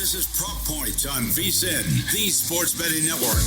This is Prop Points on VSiN, the Sports Betting Network.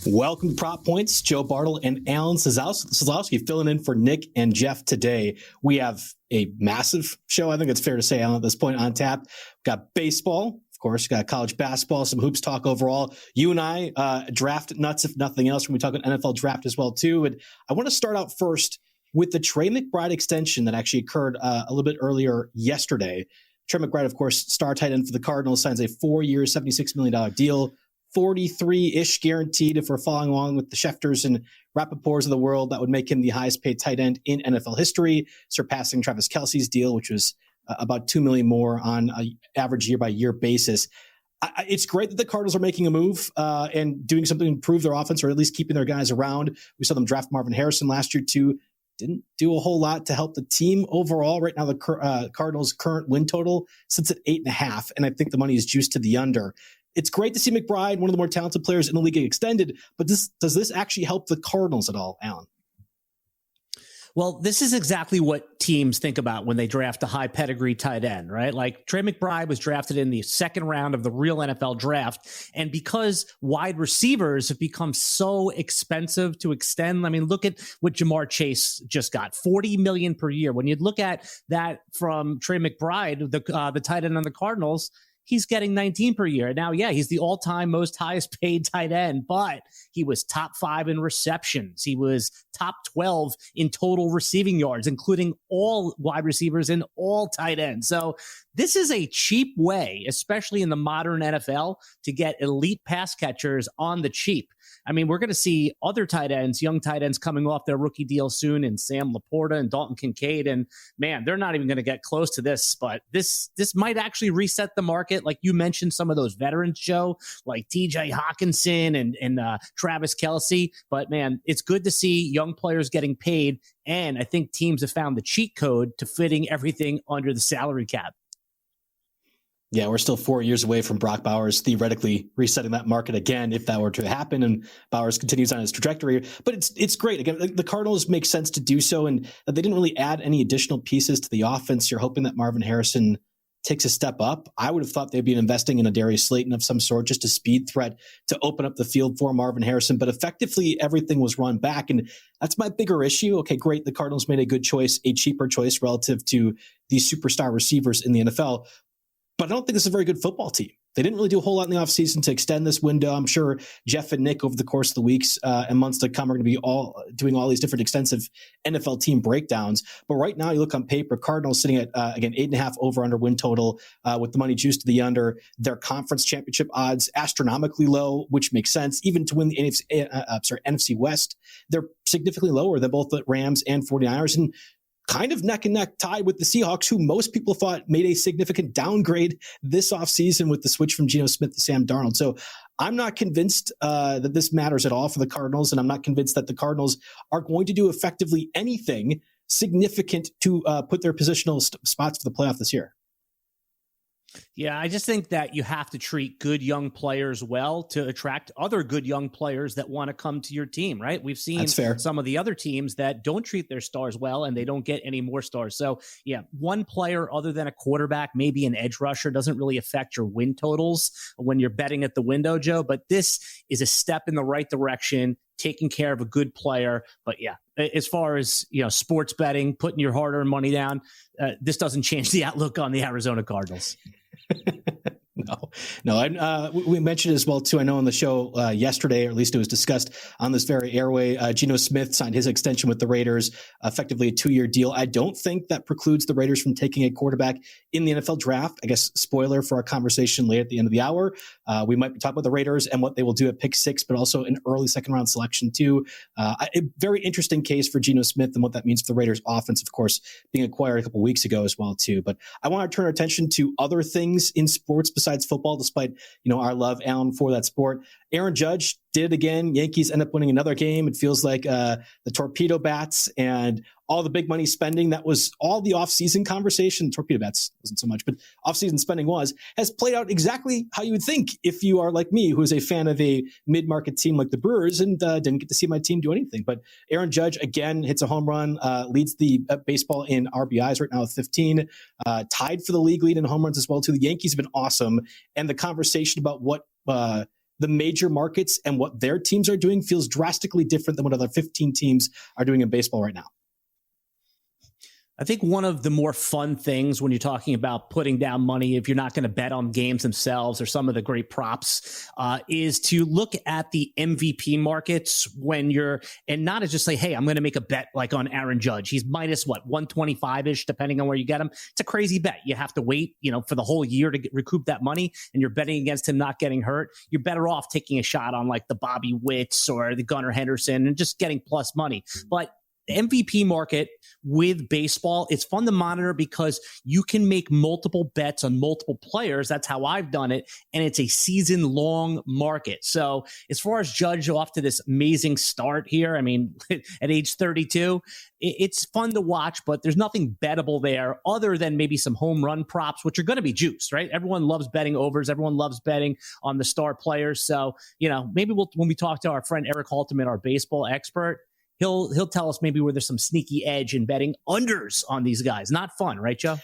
Welcome to Prop Points. Joe Bartel and Alan Seslowsky filling in for Nick and Jeff today. We have a massive show. I think it's fair to say, Alan, at this point on tap. We've got baseball. Of course, got college basketball, some hoops talk overall. You and I draft nuts, if nothing else, when we talk about NFL draft as well, too. And I want to start out first with the Trey McBride extension that actually occurred a little bit earlier yesterday. Trey McBride, of course, star tight end for the Cardinals, signs a 4-year, $76 million deal, 43-ish guaranteed. If we're following along with the Schefters and Rappaports of the world, that would make him the highest paid tight end in NFL history, surpassing Travis Kelce's deal, which was about $2 million more on an average year-by-year basis. It's great that the Cardinals are making a move and doing something to improve their offense, or at least keeping their guys around. We saw them draft Marvin Harrison last year, too. Didn't do a whole lot to help the team overall. Right now, the Cardinals' current win total sits at 8.5, and I think the money is juiced to the under. It's great to see McBride, one of the more talented players in the league, get extended, but does this actually help the Cardinals at all, Alan? Well, this is exactly what teams think about when they draft a high pedigree tight end, right? Like Trey McBride was drafted in the second round of the real NFL draft. And because wide receivers have become so expensive to extend, I mean, look at what Jamar Chase just got, $40 million per year. When you look at that from Trey McBride, the tight end on the Cardinals, he's getting 19 per year. Now, yeah, he's the all-time most highest paid tight end, but he was top 5 in receptions. He was top 12 in total receiving yards, including all wide receivers and all tight ends. So this is a cheap way, especially in the modern NFL, to get elite pass catchers on the cheap. I mean, we're going to see other tight ends, young tight ends coming off their rookie deal soon, and Sam Laporta and Dalton Kincaid. And man, they're not even going to get close to this, but this might actually reset the market. Like you mentioned, some of those veterans, Joe, like TJ Hawkinson and Travis Kelce. But man, it's good to see young players getting paid. And I think teams have found the cheat code to fitting everything under the salary cap. Yeah, we're still 4 years away from Brock Bowers theoretically resetting that market again, if that were to happen, and Bowers continues on his trajectory. But it's great. Again, the Cardinals make sense to do so, and they didn't really add any additional pieces to the offense. You're hoping that Marvin Harrison takes a step up. I would have thought they'd be investing in a Darius Slayton of some sort, just a speed threat to open up the field for Marvin Harrison. But effectively, everything was run back, and that's my bigger issue. Okay, great. The Cardinals made a good choice, a cheaper choice relative to these superstar receivers in the NFL. But I don't think this is a very good football team. They didn't really do a whole lot in the offseason to extend this window. I'm sure Jeff and Nick over the course of the weeks and months to come are going to be all doing all these different extensive NFL team breakdowns. But right now, you look on paper, Cardinals sitting at, again, 8.5 over-under win total with the money juiced to the under. Their conference championship odds astronomically low, which makes sense. Even to win the NFC West, they're significantly lower than both the Rams and 49ers. And kind of neck and neck tied with the Seahawks, who most people thought made a significant downgrade this offseason with the switch from Geno Smith to Sam Darnold. So I'm not convinced that this matters at all for the Cardinals, and I'm not convinced that the Cardinals are going to do effectively anything significant to put their positional spots for the playoff this year. Yeah, I just think that you have to treat good young players well to attract other good young players that want to come to your team, right? We've seen some of the other teams that don't treat their stars well, and they don't get any more stars. So yeah, one player other than a quarterback, maybe an edge rusher, doesn't really affect your win totals when you're betting at the window, Joe. But this is a step in the right direction, taking care of a good player. But yeah, as far as, sports betting, putting your hard-earned money down, this doesn't change the outlook on the Arizona Cardinals. No. We mentioned as well, too, I know on the show yesterday, or at least it was discussed on this very airway, Geno Smith signed his extension with the Raiders, effectively a 2-year deal. I don't think that precludes the Raiders from taking a quarterback in the NFL draft. I guess, spoiler for our conversation late at the end of the hour. We might be talking about the Raiders and what they will do at pick 6, but also an early second-round selection, too. A very interesting case for Geno Smith and what that means for the Raiders' offense, of course, being acquired a couple weeks ago as well, too. But I want to turn our attention to other things in sports besides football, despite, our love, Alan, for that sport. Aaron Judge did again. Yankees end up winning another game. It feels like the torpedo bats and all the big money spending that was all the offseason conversation. Torpedo bats wasn't so much, but offseason spending has played out exactly how you would think if you are like me, who is a fan of a mid-market team like the Brewers and didn't get to see my team do anything. But Aaron Judge, again, hits a home run, leads the baseball in RBIs right now with 15, tied for the league lead in home runs as well, too. The Yankees have been awesome. And the conversation about what the major markets and what their teams are doing feels drastically different than what other 15 teams are doing in baseball right now. I think one of the more fun things when you're talking about putting down money, if you're not going to bet on games themselves or some of the great props, is to look at the MVP markets when and not as just say, hey, I'm going to make a bet like on Aaron Judge. He's minus 125-ish, depending on where you get him. It's a crazy bet. You have to wait, for the whole year to recoup that money, and you're betting against him not getting hurt. You're better off taking a shot on like the Bobby Witts or the Gunnar Henderson and just getting plus money. But MVP market with baseball, it's fun to monitor because you can make multiple bets on multiple players. That's how I've done it. And it's a season long market. So as far as Judge off to this amazing start here, I mean, at age 32, it's fun to watch, but there's nothing bettable there other than maybe some home run props, which are going to be juiced, right? Everyone loves betting overs. Everyone loves betting on the star players. So, maybe when we talk to our friend Erik Halterman, our baseball expert, He'll tell us maybe where there's some sneaky edge in betting unders on these guys. Not fun, right, Joe?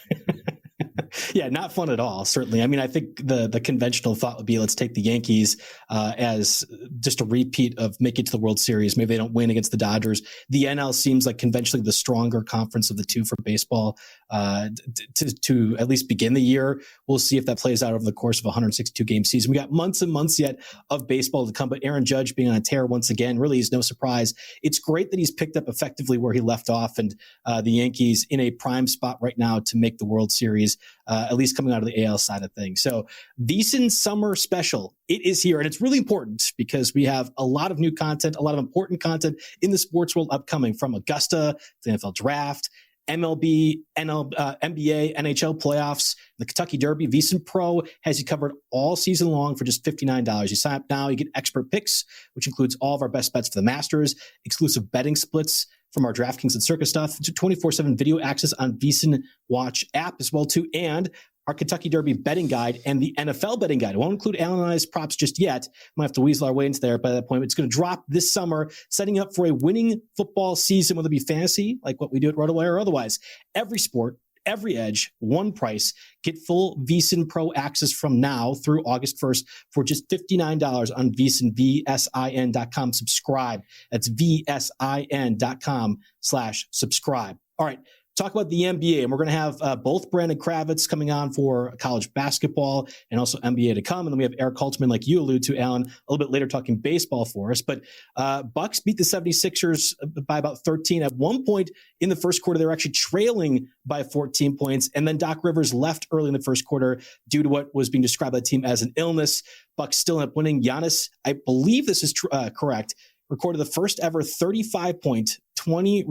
Yeah, not fun at all, certainly. I mean, I think the conventional thought would be let's take the Yankees as just a repeat of make it to the World Series. Maybe they don't win against the Dodgers. The NL seems like conventionally the stronger conference of the two for baseball to at least begin the year. We'll see if that plays out over the course of a 162-game season. We got months and months yet of baseball to come, but Aaron Judge being on a tear once again really is no surprise. It's great that he's picked up effectively where he left off, and the Yankees in a prime spot right now to make the World Series, at least coming out of the AL side of things. So VSiN Summer Special, it is here, and it's really important because we have a lot of new content, a lot of important content in the sports world upcoming, from Augusta to the NFL Draft, MLB, NBA, NHL playoffs, the Kentucky Derby. VSiN Pro has you covered all season long for just $59. You sign up now, you get expert picks, which includes all of our best bets for the Masters, exclusive betting splits from our DraftKings and Circus stuff, 24/7 video access on VSiN Watch app as well too, and our Kentucky Derby betting guide and the NFL betting guide. It won't include analyzed props just yet. Might have to weasel our way into there by that point. It's going to drop this summer, setting up for a winning football season, whether it be fantasy, like what we do at Rotowire, or otherwise. Every sport, every edge, one price. Get full VSiN Pro access from now through August 1st for just $59 on VSiN, VSIN.com. Subscribe. That's VSIN.com/subscribe. All right. Talk about the NBA, and we're going to have both Brandon Kravitz coming on for college basketball and also NBA to come. And then we have Erik Halterman, like you alluded to, Alan, a little bit later talking baseball for us. But Bucks beat the 76ers by about 13. At one point in the first quarter, they were actually trailing by 14 points. And then Doc Rivers left early in the first quarter due to what was being described by the team as an illness. Bucks still end up winning. Giannis, I believe this is correct, recorded the first ever 35-point, 20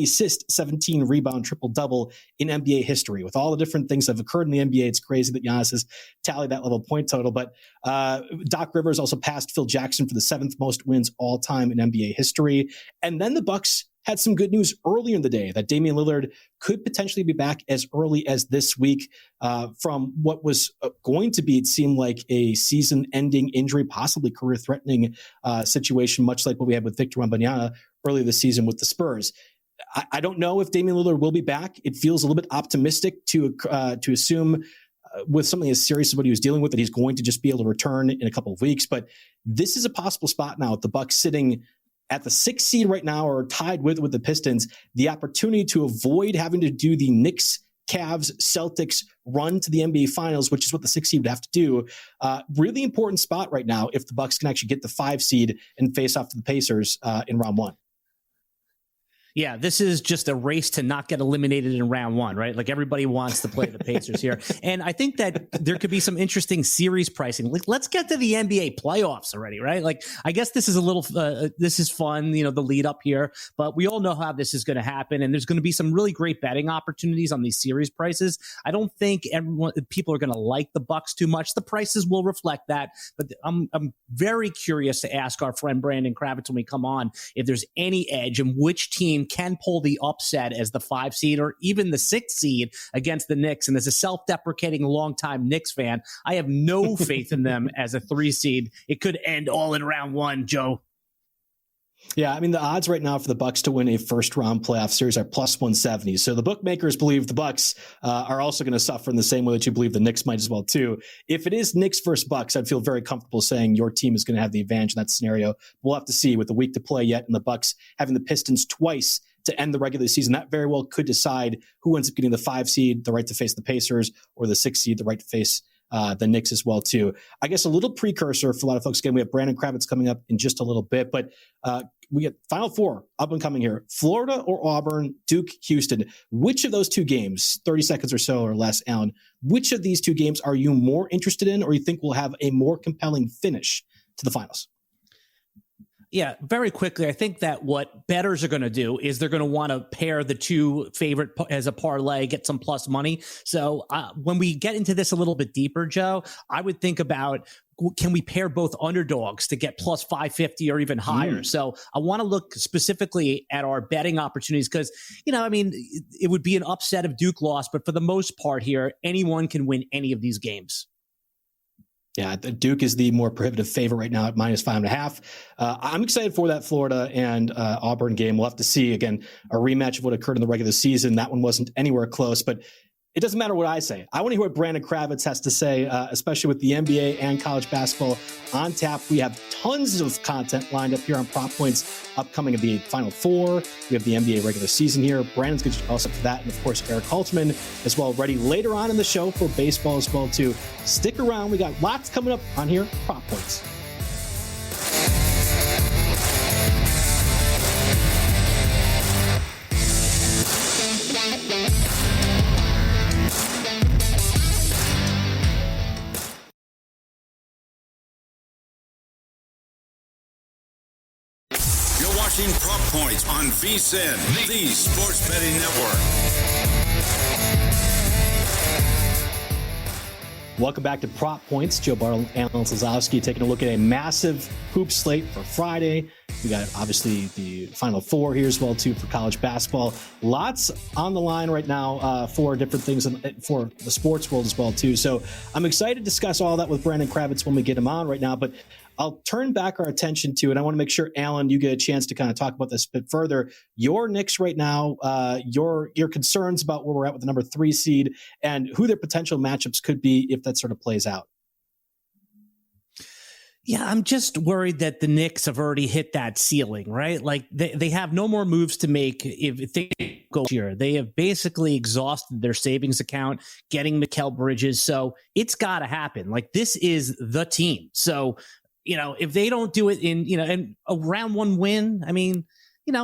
assist, 17 rebound triple-double in NBA history. With all the different things that have occurred in the NBA, it's crazy that Giannis has tallied that level point total. But Doc Rivers also passed Phil Jackson for the 7th most wins all time in NBA history. And then the Bucks had some good news earlier in the day that Damian Lillard could potentially be back as early as this week from what was going to be, it seemed like, a season-ending injury, possibly career-threatening situation, much like what we had with Victor Wembanyama earlier this season with the Spurs. I don't know if Damian Lillard will be back. It feels a little bit optimistic to assume with something as serious as what he was dealing with that he's going to just be able to return in a couple of weeks. But this is a possible spot now with the Bucks sitting at the 6th seed right now, or tied with the Pistons, the opportunity to avoid having to do the Knicks, Cavs, Celtics run to the NBA Finals, which is what the 6th seed would have to do. Really important spot right now if the Bucks can actually get the 5 seed and face off to the Pacers in round 1. Yeah, this is just a race to not get eliminated in round one, right? Like everybody wants to play the Pacers here. And I think that there could be some interesting series pricing. Like, let's get to the NBA playoffs already, right? Like, I guess this is a little, this is fun, the lead up here, but we all know how this is going to happen. And there's going to be some really great betting opportunities on these series prices. I don't think people are going to like the Bucks too much. The prices will reflect that, but I'm very curious to ask our friend Brandon Kravitz when we come on, if there's any edge and which team can pull the upset as the 5 seed or even the 6 seed against the Knicks. And as a self-deprecating longtime Knicks fan, I have no faith in them as a 3 seed. It could end all in round one, Joe. Yeah, I mean, the odds right now for the Bucks to win a first-round playoff series are plus 170. So the bookmakers believe the Bucks are also going to suffer in the same way that you believe the Knicks might as well, too. If it is Knicks versus Bucks, I'd feel very comfortable saying your team is going to have the advantage in that scenario. We'll have to see with the week to play yet and the Bucks having the Pistons twice to end the regular season. That very well could decide who ends up getting the 5 seed, the right to face the Pacers, or the 6 seed, the right to face the Knicks as well, too. I guess a little precursor for a lot of folks. Again, we have Brandon Kravitz coming up in just a little bit, but we get Final Four up and coming here. Florida or Auburn, Duke, Houston. Which of those 2 games, 30 seconds or so or less, Alan, which of these 2 games are you more interested in or you think will have a more compelling finish to the finals? Yeah, very quickly, I think that what bettors are going to do is they're going to want to pair the 2 favorite as a parlay, get some plus money. So when we get into this a little bit deeper, Joe, I would think about, can we pair both underdogs to get plus 550 or even higher? So I want to look specifically at our betting opportunities because, it would be an upset if Duke lost, but for the most part here, anyone can win any of these games. Yeah, Duke is the more prohibitive favorite right now at minus 5.5. I'm excited for that Florida and Auburn game. We'll have to see, again, a rematch of what occurred in the regular season. That one wasn't anywhere close, but it doesn't matter what I say. I want to hear what Brandon Kravitz has to say, especially with the NBA and college basketball on tap. We have tons of content lined up here on Prop Points upcoming of the Final Four. We have the NBA regular season here. Brandon's going to tell us up for that. And, of course, Erik Halterman as well, ready later on in the show for baseball as well, too. Stick around. We got lots coming up on here, Prop Points. Prop Points on VSiN, the Sports Betting Network. Welcome back to Prop Points. Joe Bartel, Alan Seslowsky, taking a look at a massive hoop slate for Friday. We got obviously the Final Four here as well too for college basketball. Lots on the line right now for different things for the sports world as well too. So I'm excited to discuss all that with Brandon Kravitz when we get him on right now. But I'll turn back our attention to, and I want to make sure, Alan, you get a chance to kind of talk about this a bit further. Your Knicks right now, your concerns about where we're at with the number 3 seed and who their potential matchups could be if that sort of plays out. Yeah, I'm just worried that the Knicks have already hit that ceiling, right? Like they have no more moves to make if they go here. They have basically exhausted their savings account, getting Mikal Bridges. So it's got to happen. Like this is the team. So if they don't do it in a round 1 win, I mean,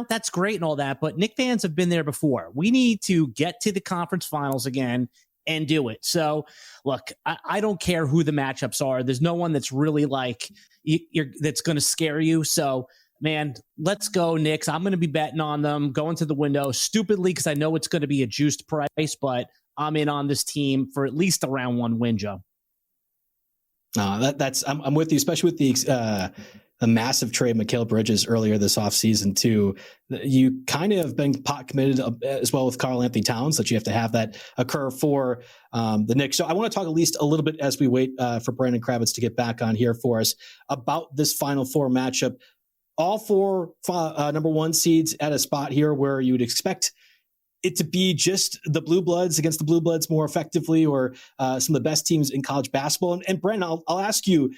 that's great and all that, but Knicks fans have been there before. We need to get to the conference finals again and do it. So look, I don't care who the matchups are. There's no one that's really like that's going to scare you. So man, let's go Knicks. I'm going to be betting on them going to the window stupidly because I know it's going to be a juiced price, but I'm in on this team for at least a round 1 win, Joe. I'm with you, especially with the massive trade Mikal Bridges earlier this offseason too. You kind of have been pot committed as well with Karl Anthony Towns that you have to have that occur for the Knicks. So I want to talk at least a little bit as we wait for Brandon Kravitz to get back on here for us about this Final Four matchup. All 4 number 1 seeds at a spot here where you would expect it to be just the Blue Bloods against the Blue Bloods more effectively, or some of the best teams in college basketball. And Brandon, I'll ask you,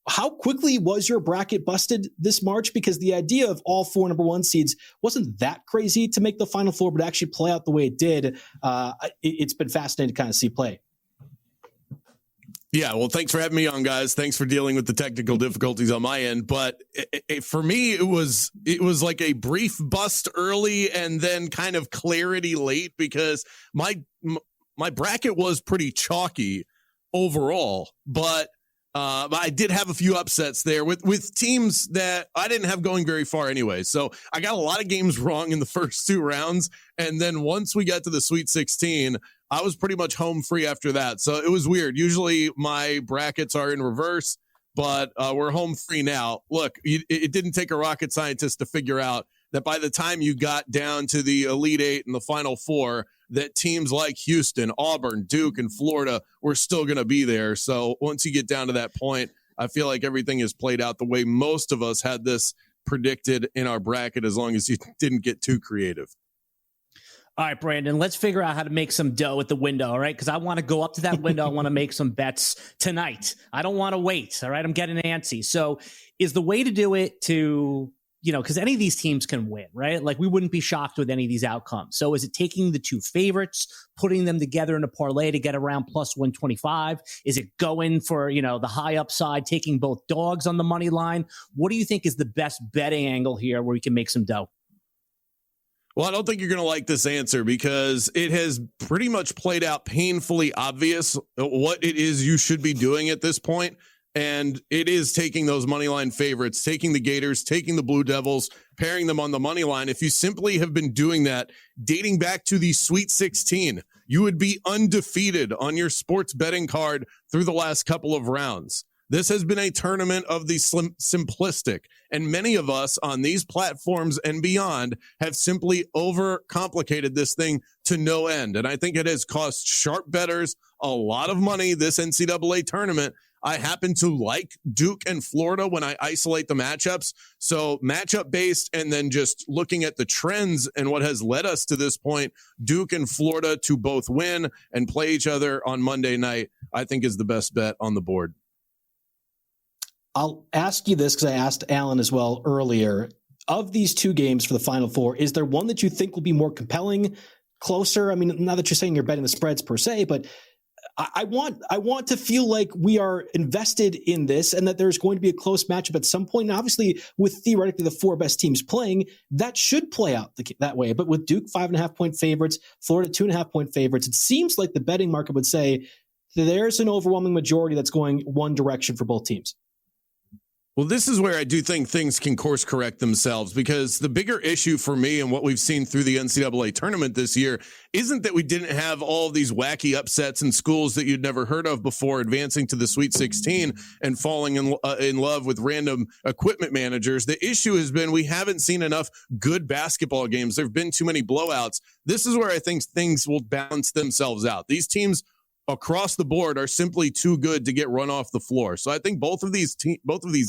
how quickly was your bracket busted this March? Because the idea of all 4 number 1 seeds wasn't that crazy to make the Final Four, but actually play out the way it did. It's been fascinating to kind of see play. Yeah, well, thanks for having me on, guys. Thanks for dealing with the technical difficulties on my end. But for me, it was like a brief bust early and then kind of clarity late, because my bracket was pretty chalky overall. But I did have a few upsets there with teams that I didn't have going very far anyway. So I got a lot of games wrong in the first 2 rounds. And then once we got to the Sweet 16, I was pretty much home free after that. So it was weird. Usually my brackets are in reverse, but we're home free now. Look, it didn't take a rocket scientist to figure out that by the time you got down to the Elite Eight and the Final Four, that teams like Houston, Auburn, Duke, and Florida were still going to be there. So once you get down to that point, I feel like everything is played out the way most of us had this predicted in our bracket, as long as you didn't get too creative. All right, Brandon, let's figure out how to make some dough at the window, all right? Because I want to go up to that window. I want to make some bets tonight. I don't want to wait, all right? I'm getting antsy. So is the way to do it to, because any of these teams can win, right? Like, we wouldn't be shocked with any of these outcomes. So is it taking the 2 favorites, putting them together in a parlay to get around plus 125? Is it going for, the high upside, taking both dogs on the money line? What do you think is the best betting angle here where we can make some dough? Well, I don't think you're going to like this answer, because it has pretty much played out painfully obvious what it is you should be doing at this point. And it is taking those money line favorites, taking the Gators, taking the Blue Devils, pairing them on the money line. If you simply have been doing that dating back to the Sweet 16, you would be undefeated on your sports betting card through the last couple of rounds. This has been a tournament of the simplistic, and many of us on these platforms and beyond have simply overcomplicated this thing to no end. And I think it has cost sharp bettors a lot of money this NCAA tournament. I happen to like Duke and Florida when I isolate the matchups. So matchup based, and then just looking at the trends and what has led us to this point, Duke and Florida to both win and play each other on Monday night, I think is the best bet on the board. I'll ask you this because I asked Alan as well earlier. Of these 2 games for the Final Four, is there one that you think will be more compelling, closer? I mean, not that you're saying you're betting the spreads per se, but I want to feel like we are invested in this and that there's going to be a close matchup at some point. And obviously, with theoretically the 4 best teams playing, that should play out that way. But with Duke 5.5-point favorites, Florida 2.5-point favorites, it seems like the betting market would say there's an overwhelming majority that's going one direction for both teams. Well, this is where I do think things can course correct themselves, because the bigger issue for me and what we've seen through the NCAA tournament this year isn't that we didn't have all of these wacky upsets in schools that you'd never heard of before advancing to the Sweet 16 and falling in love with random equipment managers. The issue has been we haven't seen enough good basketball games. There have been too many blowouts. This is where I think things will balance themselves out. These teams across the board are simply too good to get run off the floor. So I think both of these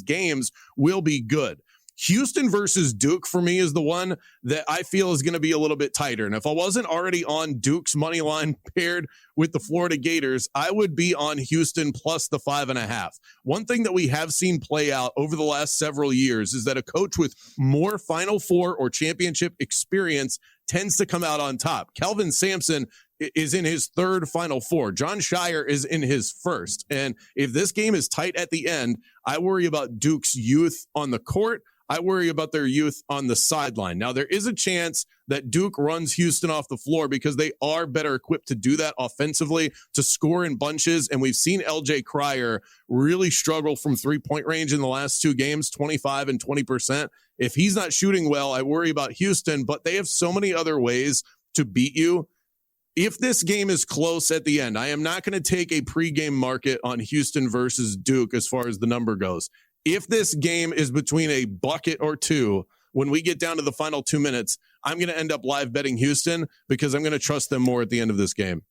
games will be good. Houston versus Duke for me is the one that I feel is going to be a little bit tighter. And if I wasn't already on Duke's money line paired with the Florida Gators, I would be on Houston plus the 5.5. One thing that we have seen play out over the last several years is that a coach with more Final Four or championship experience tends to come out on top. Kelvin Sampson is in his 3rd Final Four. John Shire is in his 1st. And if this game is tight at the end, I worry about Duke's youth on the court. I worry about their youth on the sideline. Now, there is a chance that Duke runs Houston off the floor because they are better equipped to do that offensively, to score in bunches. And we've seen LJ Cryer really struggle from 3-point range in the last 2 games, 25 and 20%. If he's not shooting well, I worry about Houston, but they have so many other ways to beat you. If this game is close at the end, I am not going to take a pregame market on Houston versus Duke as far as the number goes. If this game is between a bucket or 2, when we get down to the final 2 minutes, I'm going to end up live betting Houston because I'm going to trust them more at the end of this game.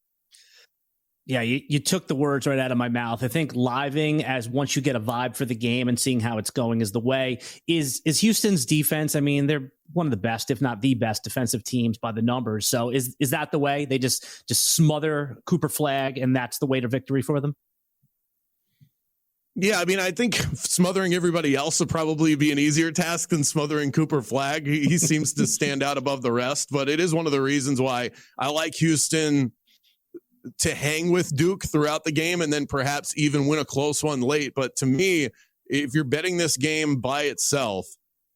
Yeah, you took the words right out of my mouth. I think living as once you get a vibe for the game and seeing how it's going is the way. Is Houston's defense, I mean, they're one of the best, if not the best defensive teams by the numbers. So is that the way? They just smother Cooper Flagg and that's the way to victory for them? Yeah, I mean, I think smothering everybody else would probably be an easier task than smothering Cooper Flagg. He seems to stand out above the rest, but it is one of the reasons why I like Houston to hang with Duke throughout the game and then perhaps even win a close one late. But to me, if you're betting this game by itself,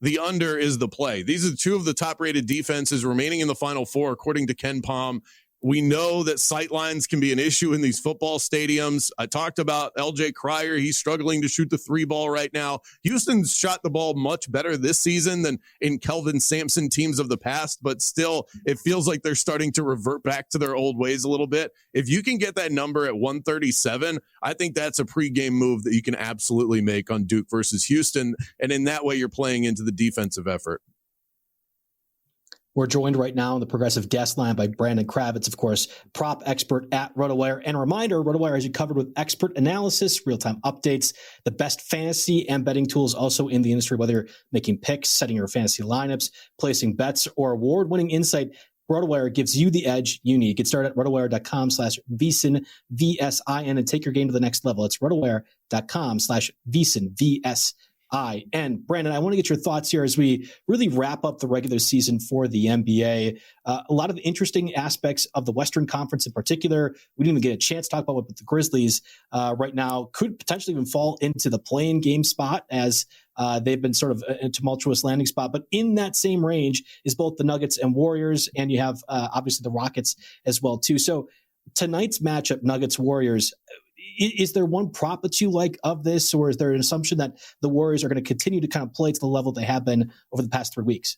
the under is the play. These are two of the top-rated defenses remaining in the Final Four, according to Ken Pom. We know that sightlines can be an issue in these football stadiums. I talked about LJ Cryer. He's struggling to shoot the three ball right now. Houston's shot the ball much better this season than in Kelvin Sampson teams of the past, but still it feels like they're starting to revert back to their old ways a little bit. If you can get that number at 137, I think that's a pregame move that you can absolutely make on Duke versus Houston. And in that way, you're playing into the defensive effort. We're joined right now on the Progressive Guest Line by Brandon Kravitz, of course, prop expert at Rotowire. And a reminder, Rotowire has you covered with expert analysis, real-time updates, the best fantasy and betting tools also in the industry, whether you're making picks, setting your fantasy lineups, placing bets, or award-winning insight. Rotowire gives you the edge you need. Get started at rotowire.com/VSiN, VSIN, and take your game to the next level. It's rotowire.com/VSiN, VSIN. And Brandon, I want to get your thoughts here as we really wrap up the regular season for the NBA. A lot of the interesting aspects of the Western Conference in particular. We didn't even get a chance to talk about what the Grizzlies right now could potentially even fall into the play-in game spot as they've been sort of a tumultuous landing spot. But in that same range is both the Nuggets and Warriors, and you have obviously the Rockets as well too. So tonight's matchup, Nuggets-Warriors, is there one prop that you like of this, or is there an assumption that the Warriors are going to continue to kind of play to the level they have been over the past 3 weeks?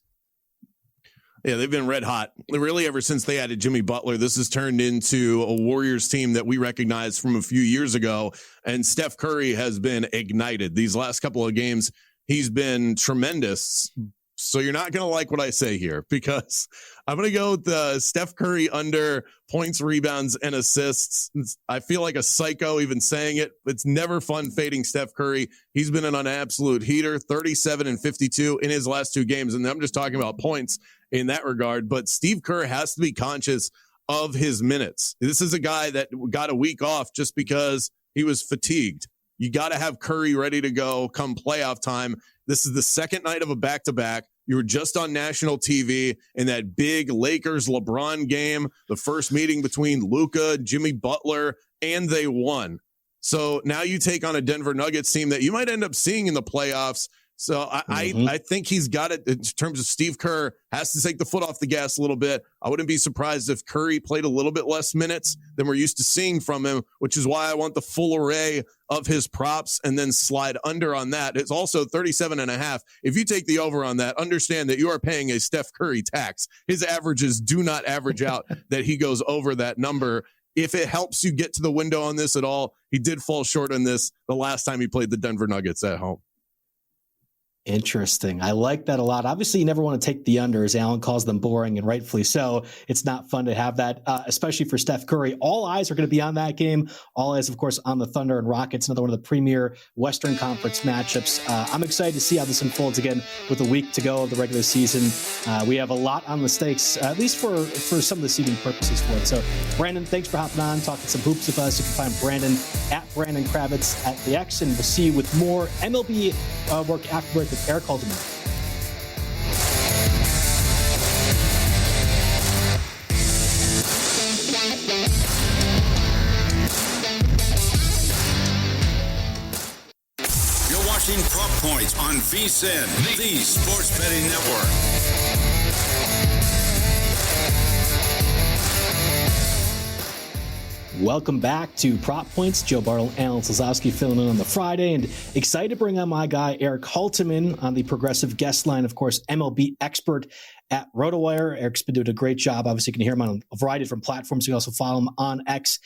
Yeah, they've been red hot. Really, ever since they added Jimmy Butler, this has turned into a Warriors team that we recognize from a few years ago. And Steph Curry has been ignited. These last couple of games, he's been tremendous. So you're not going to like what I say here, because I'm going to go with Steph Curry under points, rebounds, and assists. I feel like a psycho even saying it. It's never fun fading Steph Curry. He's been an absolute heater, 37 and 52 in his last 2 games. And I'm just talking about points in that regard. But Steve Kerr has to be conscious of his minutes. This is a guy that got a week off just because he was fatigued. You got to have Curry ready to go come playoff time. This is the second night of a back-to-back. You were just on national TV in that big Lakers-LeBron game, the first meeting between Luka, Jimmy Butler, and they won. So now you take on a Denver Nuggets team that you might end up seeing in the playoffs. So I think he's got it in terms of Steve Kerr has to take the foot off the gas a little bit. I wouldn't be surprised if Curry played a little bit less minutes than we're used to seeing from him, which is why I want the full array of his props and then slide under on that. It's also 37.5. If you take the over on that, understand that you are paying a Steph Curry tax. His averages do not average out that he goes over that number. If it helps you get to the window on this at all, he did fall short on this the last time he played the Denver Nuggets at home. Interesting. I like that a lot. Obviously, you never want to take the unders. Alan calls them boring, and rightfully so. It's not fun to have that, especially for Steph Curry. All eyes are going to be on that game. All eyes, of course, on the Thunder and Rockets, another one of the premier Western Conference matchups. I'm excited to see how this unfolds again with a week to go of the regular season. We have a lot on the stakes, at least for some of the seeding purposes for it. So, Brandon, thanks for hopping on, talking some hoops with us. You can find Brandon at Brandon Kravitz at the X, and we'll see you with more MLB work afterward with Erik Halterman. You're watching Prop Points on VSiN, the Sports Betting Network. Welcome back to Prop Points. Joe Bartel, Alan Seslowsky filling in on the Friday, and excited to bring on my guy, Erik Halterman, on the Progressive Guest Line, of course, MLB expert at Rotowire. Erik's been doing a great job. Obviously, you can hear him on a variety of different platforms. You can also follow him on X,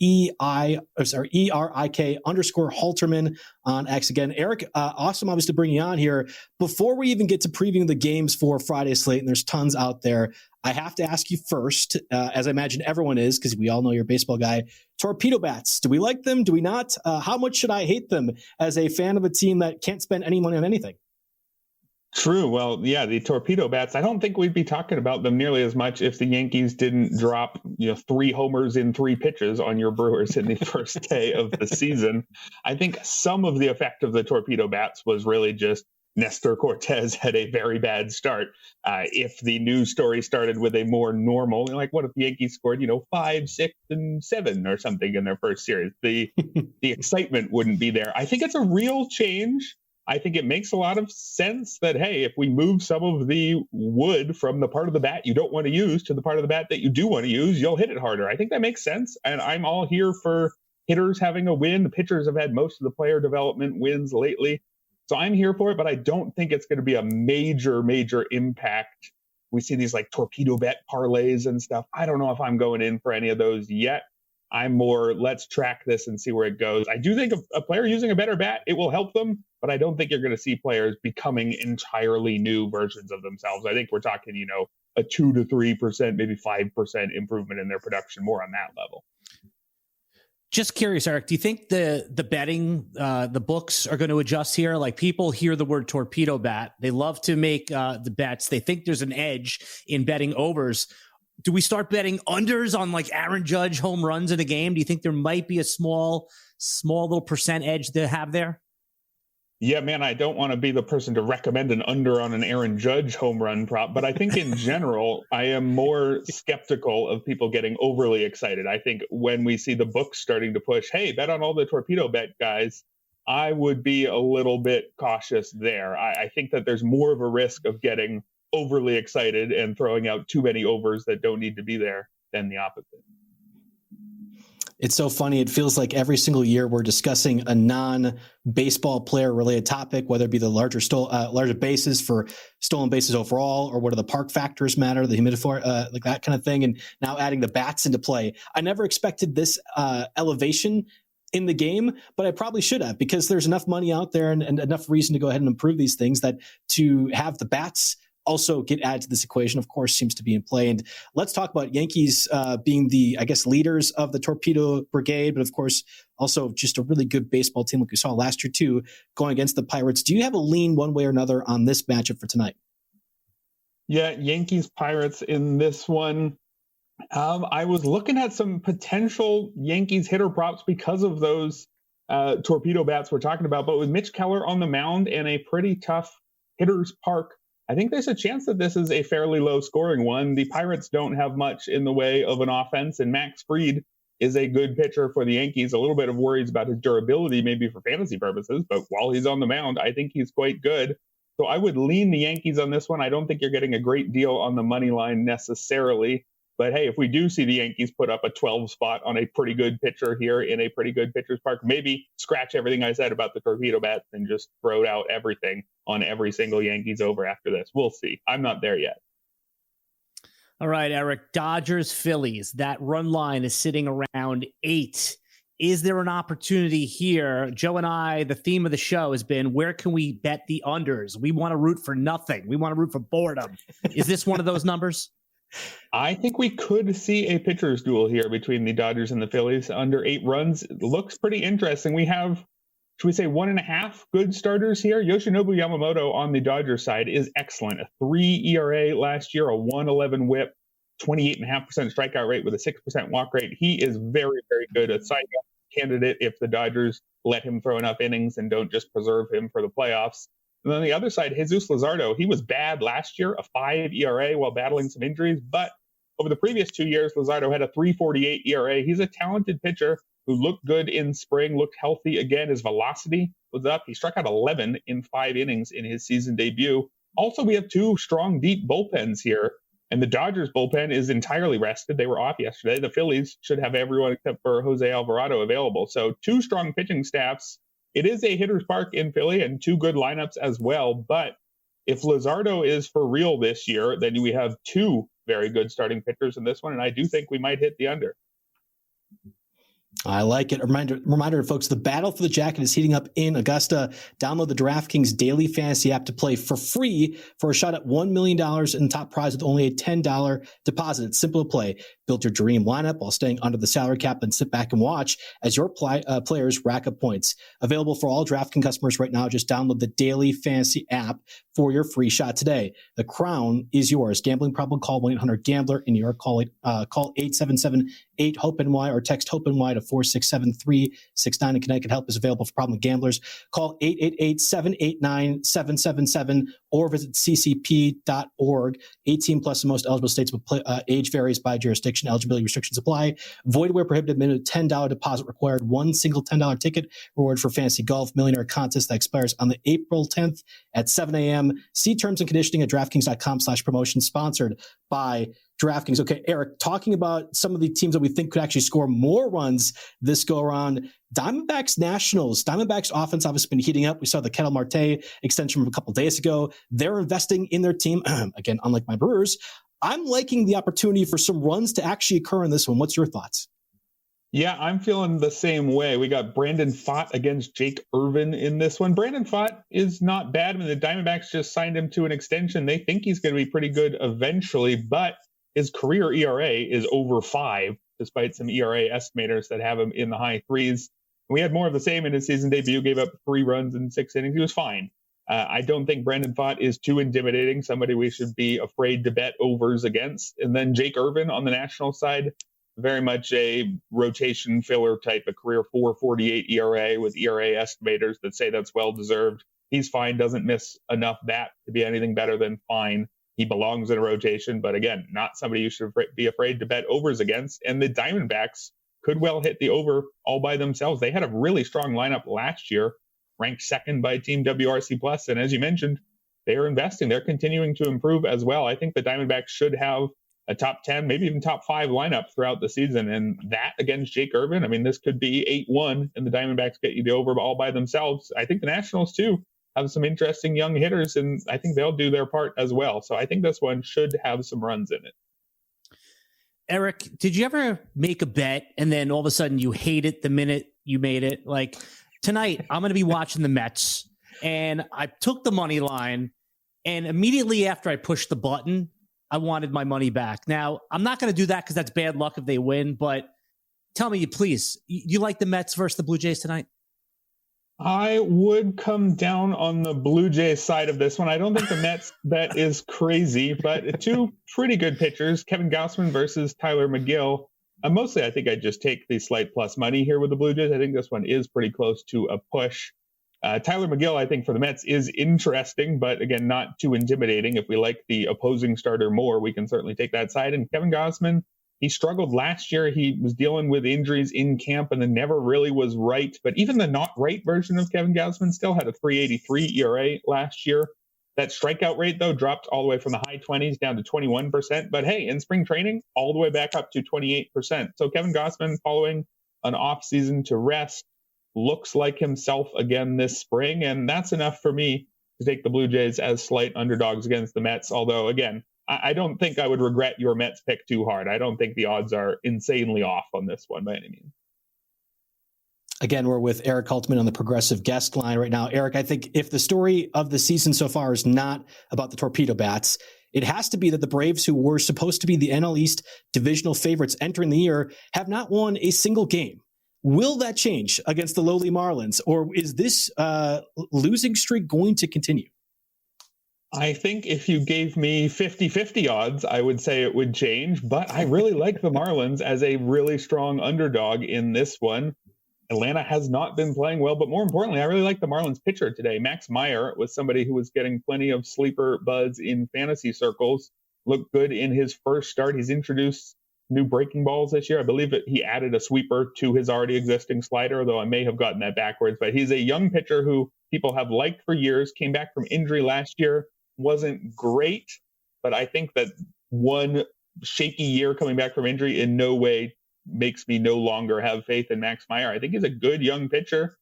ERIK_Halterman on X. Again, Erik, awesome obviously to bring you on here. Before we even get to previewing the games for Friday slate, and there's tons out there, I have to ask you first, as I imagine everyone is, because we all know you're a baseball guy, torpedo bats. Do we like them? Do we not? How much should I hate them as a fan of a team that can't spend any money on anything? True. Well, yeah, the torpedo bats, I don't think we'd be talking about them nearly as much if the Yankees didn't drop 3 homers in 3 pitches on your Brewers in the first day of the season. I think some of the effect of the torpedo bats was really just Nestor Cortez had a very bad start. If the news story started with a more normal, like what if the Yankees scored, 5, 6, and 7 or something in their first series? The excitement wouldn't be there. I think it's a real change. I think it makes a lot of sense that, hey, if we move some of the wood from the part of the bat you don't want to use to the part of the bat that you do want to use, you'll hit it harder. I think that makes sense. And I'm all here for hitters having a win. The pitchers have had most of the player development wins lately. So I'm here for it, but I don't think it's going to be a major, major impact. We see these like torpedo bet parlays and stuff. I don't know if I'm going in for any of those yet. I'm more, let's track this and see where it goes. I do think a player using a better bat, it will help them, but I don't think you're going to see players becoming entirely new versions of themselves. I think we're talking, a 2 to 3%, maybe 5% improvement in their production, more on that level. Just curious, Erik, do you think the betting, the books are going to adjust here? Like people hear the word torpedo bat. They love to make the bets. They think there's an edge in betting overs. Do we start betting unders on like Aaron Judge home runs in a game? Do you think there might be a small little percent edge to have there? Yeah, man, I don't want to be the person to recommend an under on an Aaron Judge home run prop, but I think in general, I am more skeptical of people getting overly excited. I think when we see the books starting to push, hey, bet on all the torpedo bet guys, I would be a little bit cautious there. I think that there's more of a risk of getting overly excited and throwing out too many overs that don't need to be there than the opposite. It's so funny. It feels like every single year we're discussing a non-baseball player-related topic, whether it be the larger bases for stolen bases overall, or what do the park factors matter, the humidifier, like that kind of thing, and now adding the bats into play. I never expected this elevation in the game, but I probably should have, because there's enough money out there and enough reason to go ahead and improve these things, that to have the bats also get added to this equation, of course, seems to be in play. And let's talk about Yankees being the, I guess, leaders of the torpedo brigade, but of course, also just a really good baseball team like we saw last year too, going against the Pirates. Do you have a lean one way or another on this matchup for tonight? Yeah, Yankees Pirates in this one. I was looking at some potential Yankees hitter props because of those torpedo bats we're talking about, but with Mitch Keller on the mound and a pretty tough hitter's park, I think there's a chance that this is a fairly low scoring one. The Pirates don't have much in the way of an offense, and Max Fried is a good pitcher for the Yankees. A little bit of worries about his durability, maybe for fantasy purposes, but while he's on the mound, I think he's quite good. So I would lean the Yankees on this one. I don't think you're getting a great deal on the money line necessarily. But hey, if we do see the Yankees put up a 12 spot on a pretty good pitcher here in a pretty good pitcher's park, maybe scratch everything I said about the torpedo bats and just throw out everything on every single Yankees over after this. We'll see. I'm not there yet. All right, Erik, Dodgers, Phillies. That run line is sitting around 8. Is there an opportunity here? Joe and I, the theme of the show has been, where can we bet the unders? We want to root for nothing. We want to root for boredom. Is this one of those numbers? I think we could see a pitcher's duel here between the Dodgers and the Phillies under 8 runs. It looks pretty interesting. We have, should we say, 1.5 good starters here? Yoshinobu Yamamoto on the Dodgers side is excellent. A 3 ERA last year, a 1.11 whip, 28.5% strikeout rate with a 6% walk rate. He is very, very good. A Cy Young candidate if the Dodgers let him throw enough innings and don't just preserve him for the playoffs. And then on the other side, Jesus Luzardo, he was bad last year, a 5 ERA while battling some injuries. But over the previous 2 years, Luzardo had a 3.48 ERA. He's a talented pitcher who looked good in spring, looked healthy again. His velocity was up. He struck out 11 in 5 innings in his season debut. Also, we have 2 strong, deep bullpens here. And the Dodgers bullpen is entirely rested. They were off yesterday. The Phillies should have everyone except for Jose Alvarado available. So 2 strong pitching staffs. It is a hitter's park in Philly and 2 good lineups as well. But if Luzardo is for real this year, then we have 2 very good starting pitchers in this one. And I do think we might hit the under. I like it. Reminder, folks, the battle for the jacket is heating up in Augusta. Download the DraftKings daily fantasy app to play for free for a shot at $1 million in top prize with only a $10 deposit. It's simple to play. Build your dream lineup while staying under the salary cap and sit back and watch as your players rack up points. Available for all DraftKings customers right now. Just download the daily fantasy app for your free shot today. The crown is yours. Gambling problem? Call 1-800-GAMBLER. In New York, call 877-8-HOPE-NY or text HOPE-NY to 800-467-3669. And Connecticut Help is available for problem gamblers. Call 888-789-777 or visit ccp.org. 18 plus in most eligible states, but age varies by jurisdiction. Eligibility restrictions apply. Void where prohibited. Minimum $10 deposit required. One single $10 ticket reward for Fantasy Golf Millionaire Contest that expires on the April 10th at 7 a.m. See terms and conditioning at DraftKings.com/promotion, sponsored by DraftKings. Okay, Erik, talking about some of the teams that we think could actually score more runs this go around. Diamondbacks Nationals. Diamondbacks offense obviously been heating up. We saw the Ketel Marte extension from a couple days ago. They're investing in their team. Again, unlike my Brewers, I'm liking the opportunity for some runs to actually occur in this one. What's your thoughts? Yeah, I'm feeling the same way. We got Brandon Pfaadt against Jake Irvin in this one. Brandon Pfaadt is not bad. I mean, the Diamondbacks just signed him to an extension. They think he's going to be pretty good eventually, but his career ERA is over 5, despite some ERA estimators that have him in the high 3s. We had more of the same in his season debut, gave up 3 runs in 6 innings. He was fine. I don't think Brandon Pfaadt is too intimidating, somebody we should be afraid to bet overs against. And then Jake Irvin on the National side, very much a rotation filler type, a career 4.48 ERA with ERA estimators that say that's well-deserved. He's fine, doesn't miss enough bat to be anything better than fine. He belongs in a rotation, but again, not somebody you should be afraid to bet overs against. And the Diamondbacks could well hit the over all by themselves. They had a really strong lineup last year, ranked second by Team WRC+. And as you mentioned, they are investing. They're continuing to improve as well. I think the Diamondbacks should have a top 10, maybe even top 5 lineup throughout the season. And that against Jake Irvin, I mean, this could be 8-1 and the Diamondbacks get you the over all by themselves. I think the Nationals too have some interesting young hitters, and I think they'll do their part as well. So I think this one should have some runs in it. Erik, did you ever make a bet and then all of a sudden you hate it the minute you made it? Like tonight, I'm going to be watching the Mets, and I took the money line, and immediately after I pushed the button, I wanted my money back. Now, I'm not going to do that because that's bad luck if they win, but tell me, please, you like the Mets versus the Blue Jays tonight? I would come down on the Blue Jays side of this one. I don't think the Mets bet is crazy, but 2 pretty good pitchers, Kevin Gausman versus Tyler McGill. Mostly, I think I'd just take the slight plus money here with the Blue Jays. I think this one is pretty close to a push. Tyler McGill, I think, for the Mets is interesting, but again, not too intimidating. If we like the opposing starter more, we can certainly take that side. And Kevin Gausman, he struggled last year. He was dealing with injuries in camp and then never really was right. But even the not right version of Kevin Gausman still had a 3.83 ERA last year. That strikeout rate, though, dropped all the way from the high 20s down to 21%. But hey, in spring training, all the way back up to 28%. So Kevin Gausman, following an offseason to rest, looks like himself again this spring. And that's enough for me to take the Blue Jays as slight underdogs against the Mets. Although, again, I don't think I would regret your Mets pick too hard. I don't think the odds are insanely off on this one by any means. Again, we're with Erik Halterman on the Progressive guest line right now. Erik, I think if the story of the season so far is not about the torpedo bats, it has to be that the Braves, who were supposed to be the NL East divisional favorites entering the year, have not won a single game. Will that change against the lowly Marlins, or is this losing streak going to continue? I think if you gave me 50-50 odds, I would say it would change, but I really like the Marlins as a really strong underdog in this one. Atlanta has not been playing well, but more importantly, I really like the Marlins pitcher today. Max Meyer was somebody who was getting plenty of sleeper buzz in fantasy circles, looked good in his first start. He's introduced new breaking balls this year. I believe that he added a sweeper to his already existing slider, although I may have gotten that backwards. But he's a young pitcher who people have liked for years, came back from injury last year, wasn't great, but I think that one shaky year coming back from injury in no way makes me no longer have faith in Max Meyer. I think he's a good young pitcher,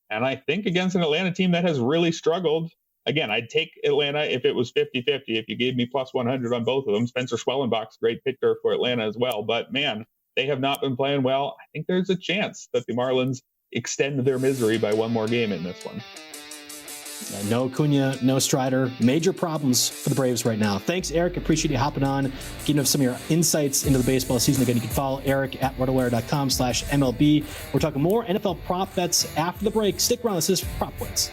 and I think against an Atlanta team that has really struggled, again, I'd take Atlanta if it was 50-50. If you gave me plus 100 on both of them. Spencer Schwellenbach's great pitcher for Atlanta as well. But, man, they have not been playing well. I think there's a chance that the Marlins extend their misery by one more game in this one. No Acuna, no Strider. Major problems for the Braves right now. Thanks, Erik. Appreciate you hopping on, giving us some of your insights into the baseball season. Again, you can follow Erik at rotowire.com/MLB. We're talking more NFL prop bets after the break. Stick around. This is Prop Points.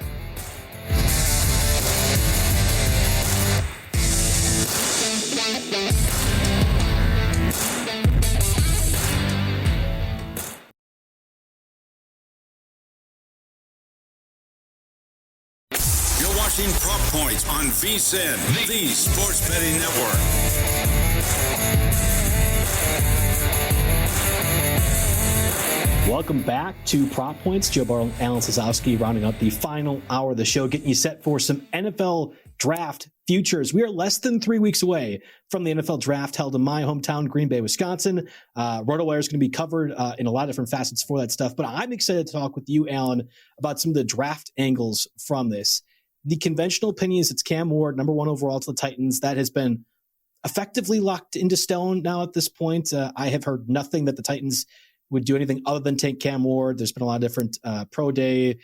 watching Prop Points on VSiN, the Sports Betting Network. Welcome back to Prop Points. Joe Bartel, Alan Seslowsky, rounding up the final hour of the show, getting you set for some NFL draft futures. We are less than 3 weeks away from the NFL draft held in my hometown, Green Bay, Wisconsin. Rotowire is going to be covered in a lot of different facets for that stuff, but I'm excited to talk with you, Alan, about some of the draft angles from this. The conventional opinion is it's Cam Ward, number 1 overall to the Titans. That has been effectively locked into stone now at this point. I have heard nothing that the Titans would do anything other than take Cam Ward. There's been a lot of different pro day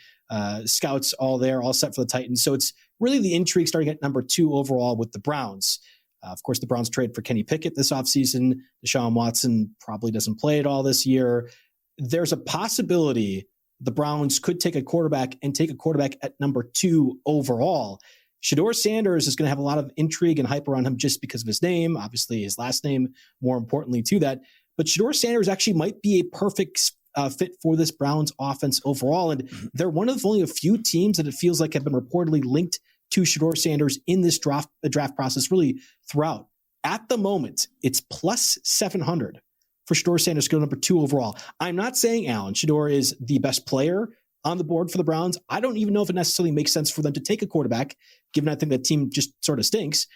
scouts all there, all set for the Titans. So it's really the intrigue starting at number 2 overall with the Browns. Of course, the Browns trade for Kenny Pickett this offseason. Deshaun Watson probably doesn't play at all this year. There's a possibility the Browns could take a quarterback and take a quarterback at number 2 overall. Shedeur Sanders is going to have a lot of intrigue and hype around him just because of his name, obviously his last name, more importantly to that. But Shedeur Sanders actually might be a perfect fit for this Browns offense overall. And they're one of only a few teams that it feels like have been reportedly linked to Shedeur Sanders in this draft process really throughout. At the moment, it's plus 700 for Shedeur Sanders to go number 2 overall. I'm not saying, Alan, Shedeur is the best player on the board for the Browns. I don't even know if it necessarily makes sense for them to take a quarterback, given I think that team just sort of stinks.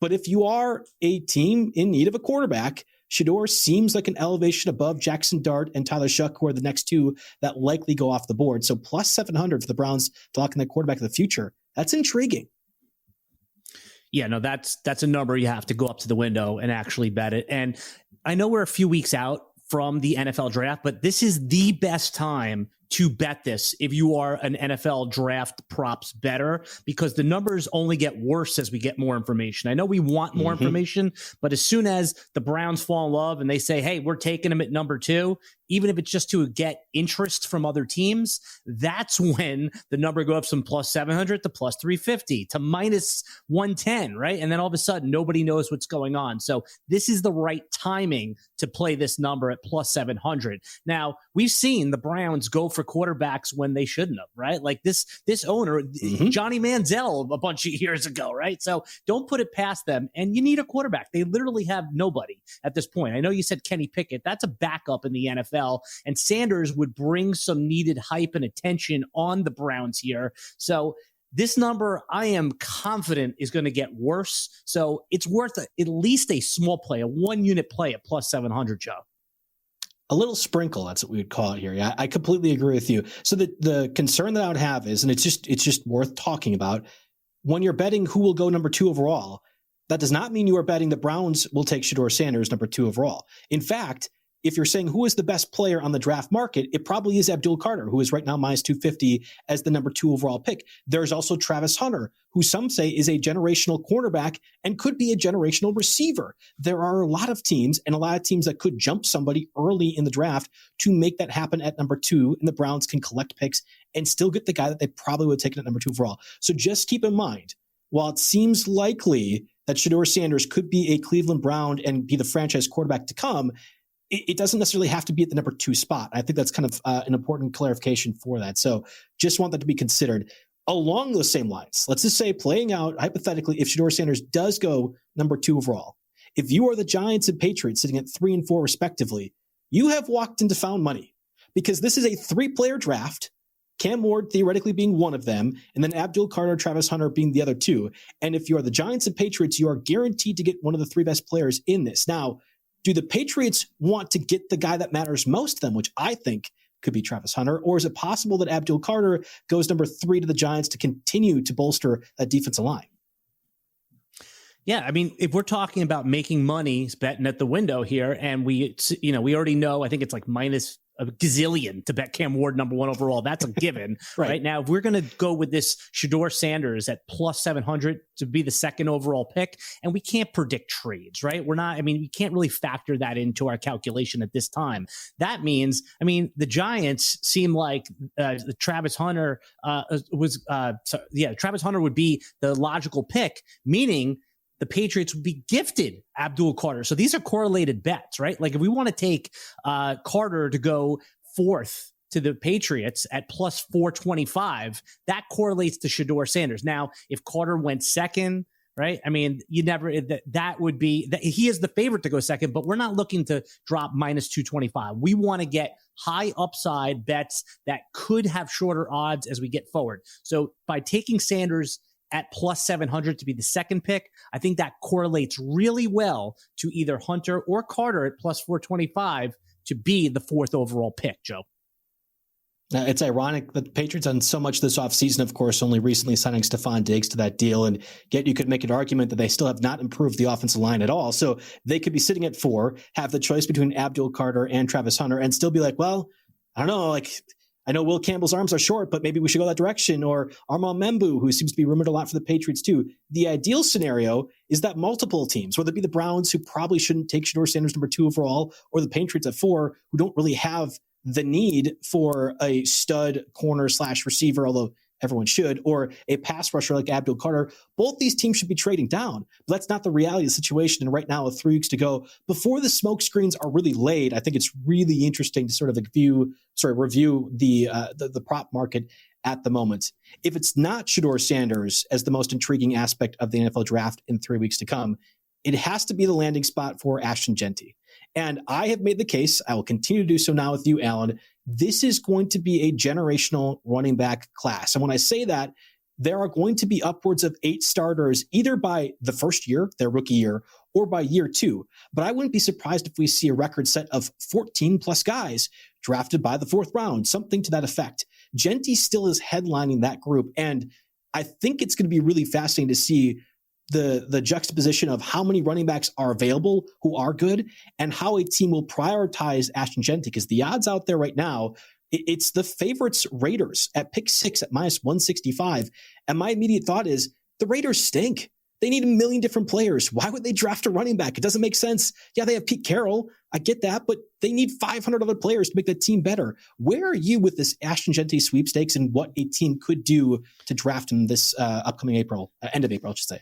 But if you are a team in need of a quarterback, Shedeur seems like an elevation above Jackson Dart and Tyler Shuck, who are the next 2 that likely go off the board. So plus 700 for the Browns to lock in their quarterback of the future. That's intriguing. Yeah, no, that's a number you have to go up to the window and actually bet it. And I know we're a few weeks out from the NFL draft, but this is the best time to bet this if you are an NFL draft props bettor, because the numbers only get worse as we get more information. I know we want more information, but as soon as the Browns fall in love and they say, hey, we're taking him at number 2, even if it's just to get interest from other teams, that's when the number goes up from plus 700 to plus 350 to minus 110, right? And then all of a sudden, nobody knows what's going on. So this is the right timing to play this number at plus 700. Now, we've seen the Browns go for quarterbacks when they shouldn't have, right? Like this owner, Johnny Manziel, a bunch of years ago, right? So don't put it past them. And you need a quarterback. They literally have nobody at this point. I know you said Kenny Pickett. That's a backup in the NFL. And Sanders would bring some needed hype and attention on the Browns here. So this number, I am confident, is going to get worse. So it's worth at least a small play, a 1-unit play at plus 700, Joe. A little sprinkle, that's what we would call it here. Yeah, I completely agree with you. So the concern that I would have is, and it's just worth talking about, when you're betting who will go number 2 overall, that does not mean you are betting the Browns will take Shedeur Sanders number 2 overall. In fact, if you're saying who is the best player on the draft market, it probably is Abdul Carter, who is right now minus 250 as the number 2 overall pick. There's also Travis Hunter, who some say is a generational cornerback and could be a generational receiver. There are a lot of teams and a lot of teams that could jump somebody early in the draft to make that happen at number 2, and the Browns can collect picks and still get the guy that they probably would have taken at number 2 overall. So just keep in mind, while it seems likely that Shedeur Sanders could be a Cleveland Brown and be the franchise quarterback to come, it doesn't necessarily have to be at the number 2 spot. I think that's kind of an important clarification for that. So just want that to be considered. Along those same lines, let's just say, playing out hypothetically, if Shedeur Sanders does go number 2 overall, if you are the Giants and Patriots sitting at 3 and 4 respectively, you have walked into found money, because this is a 3-player draft, Cam Ward theoretically being one of them, and then Abdul Carter, Travis Hunter being the other 2. And if you are the Giants and Patriots, you are guaranteed to get one of the 3 best players in this. Now, do the Patriots want to get the guy that matters most to them, which I think could be Travis Hunter, or is it possible that Abdul Carter goes number 3 to the Giants to continue to bolster that defensive line? Yeah, I mean, if we're talking about making money, betting at the window here, and we already know, I think it's like minus a gazillion to bet Cam Ward number 1 overall. That's a given. Right now, if we're going to go with this Shedeur Sanders at plus 700 to be the 2nd overall pick, and we can't predict trades, right? We can't really factor that into our calculation at this time. That means, the Giants seem like Travis Hunter Travis Hunter would be the logical pick, meaning the Patriots would be gifted Abdul Carter. So these are correlated bets, right? Like if we want to take Carter to go 4th to the Patriots at plus 425, that correlates to Shedeur Sanders. Now, if Carter went second, right? I mean, that would be that he is the favorite to go second, but we're not looking to drop minus 225. We want to get high upside bets that could have shorter odds as we get forward. So by taking Sanders at plus 700 to be the second pick, I think that correlates really well to either Hunter or Carter at plus 425 to be the fourth overall pick, Joe. It's ironic that the Patriots done so much this offseason, of course, only recently signing Stephon Diggs to that deal. And yet you could make an argument that they still have not improved the offensive line at all. So they could be sitting at 4, have the choice between Abdul Carter and Travis Hunter, and still be like, well, I don't know, like, I know Will Campbell's arms are short, but maybe we should go that direction. Or Armand Membu, who seems to be rumored a lot for the Patriots too. The ideal scenario is that multiple teams, whether it be the Browns, who probably shouldn't take Shedeur Sanders number 2 overall, or the Patriots at 4, who don't really have the need for a stud corner / receiver, although everyone should, or a pass rusher like Abdul Carter. Both these teams should be trading down, but that's not the reality of the situation. And right now, with 3 weeks to go, before the smoke screens are really laid, I think it's really interesting to sort of review the prop market at the moment. If it's not Shedeur Sanders as the most intriguing aspect of the NFL draft in 3 weeks to come, it has to be the landing spot for Ashton Jeanty. And I have made the case, I will continue to do so now with you, Alan. This is going to be a generational running back class. And when I say that, there are going to be upwards of 8 starters either by the first year, their rookie year, or by year 2. But I wouldn't be surprised if we see a record set of 14 plus guys drafted by the 4th round, something to that effect. Jeanty still is headlining that group. And I think it's going to be really fascinating to see the juxtaposition of how many running backs are available who are good and how a team will prioritize Ashton Jeanty, because the odds out there right now, it's the favorites Raiders at pick 6 at minus 165. And my immediate thought is the Raiders stink. They need a million different players. Why would they draft a running back? It doesn't make sense. Yeah, they have Pete Carroll. I get that, but they need 500 other players to make that team better. Where are you with this Ashton Jeanty sweepstakes and what a team could do to draft him this upcoming April, end of April, I should say?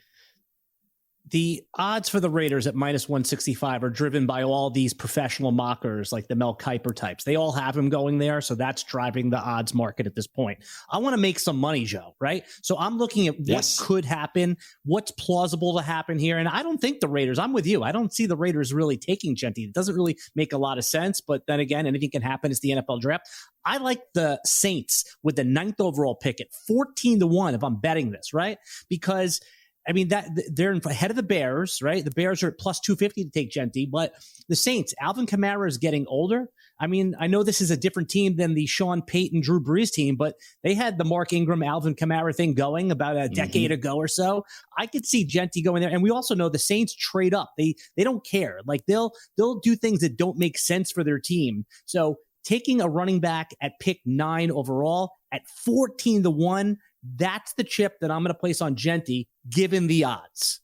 The odds for the Raiders at minus 165 are driven by all these professional mockers like the Mel Kiper types. They all have him going there, so that's driving the odds market at this point. I want to make some money, Joe, right? So I'm looking at what could happen, what's plausible to happen here, and I don't think the Raiders, I'm with you, I don't see the Raiders really taking Jeanty. It doesn't really make a lot of sense, but then again, anything can happen. It's the NFL draft. I like the Saints with the 9th overall pick at 14-1 if I'm betting this, right? Because I mean, that they're ahead of the Bears, right? The Bears are at plus 250 to take Jeanty, but the Saints, Alvin Kamara is getting older. I mean, I know this is a different team than the Sean Payton, Drew Brees team, but they had the Mark Ingram, Alvin Kamara thing going about a decade ago or so. I could see Jeanty going there. And we also know the Saints trade up. They don't care. Like they'll do things that don't make sense for their team. So taking a running back at pick 9 overall at 14-1, that's the chip that I'm going to place on Jeanty, given the odds.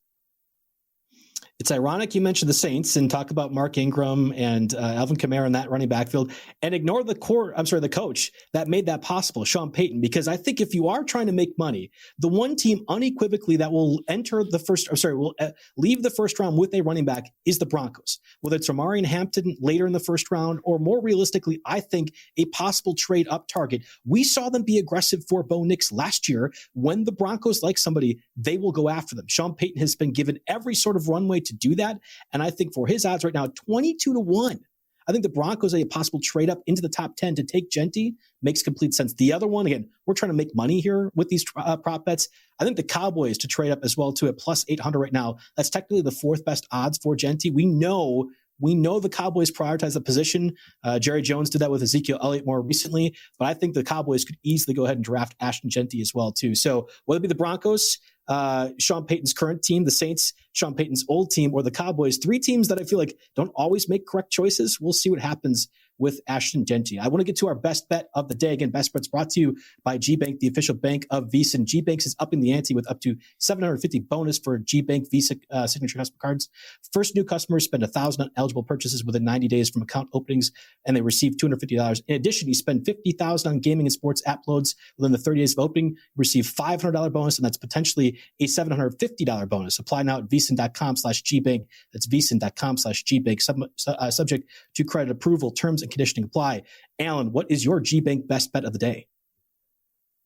It's ironic you mentioned the Saints and talk about Mark Ingram and Alvin Kamara in that running backfield and ignore the coach that made that possible, Sean Payton, because I think if you are trying to make money, the one team unequivocally that will leave the first round with a running back is the Broncos. Whether it's Omarion Hampton later in the first round or more realistically, I think a possible trade up target. We saw them be aggressive for Bo Nix last year. When the Broncos like somebody, they will go after them. Sean Payton has been given every sort of runway to do that. And I think for his odds right now, 22-1, I think the Broncos are a possible trade up into the top 10 to take Jeanty makes complete sense. The other one, again, we're trying to make money here with these prop bets. I think the Cowboys to trade up as well too at plus 800 right now. That's technically the 4th best odds for Jeanty. We know the Cowboys prioritize the position. Jerry Jones did that with Ezekiel Elliott more recently, but I think the Cowboys could easily go ahead and draft Ashton Jeanty as well too. So whether it be the Broncos, Sean Payton's current team, the Saints, Sean Payton's old team, or the Cowboys, 3 teams that I feel like don't always make correct choices. We'll see what happens with Ashton Jeanty. I want to get to our best bet of the day. Again, best bets brought to you by GBank, the official bank of Visa. And GBank is upping the ante with up to $750 bonus for GBank Visa signature customer cards. First new customers spend $1,000 on eligible purchases within 90 days from account openings, and they receive $250. In addition, you spend $50,000 on gaming and sports app loads within the 30 days of opening, you receive $500 bonus, and that's potentially a $750 bonus. Apply now at vsin.com/GBank. That's vsin.com/GBank. Subject to credit approval. Terms and and conditioning apply. Alan, what is your G-Bank best bet of the day?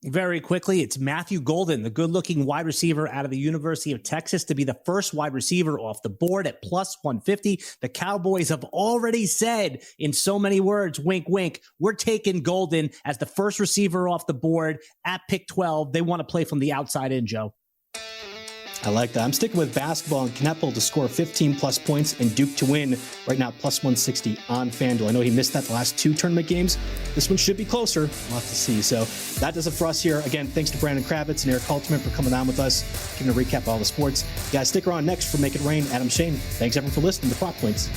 Very quickly, it's Matthew Golden, the good-looking wide receiver out of the University of Texas, to be the first wide receiver off the board at plus 150. The Cowboys have already said in so many words, wink, wink, we're taking Golden as the first receiver off the board at pick 12. They want to play from the outside in, Joe. I like that. I'm sticking with basketball and Kneppel to score 15-plus points and Duke to win right now, plus 160 on FanDuel. I know he missed that the last 2 tournament games. This one should be closer. We'll have to see. So that does it for us here. Again, thanks to Brandon Kravitz and Erik Halterman for coming on with us, giving a recap of all the sports. You guys, stick around next for Make It Rain. Adam Shane, thanks everyone for listening to Prop Points.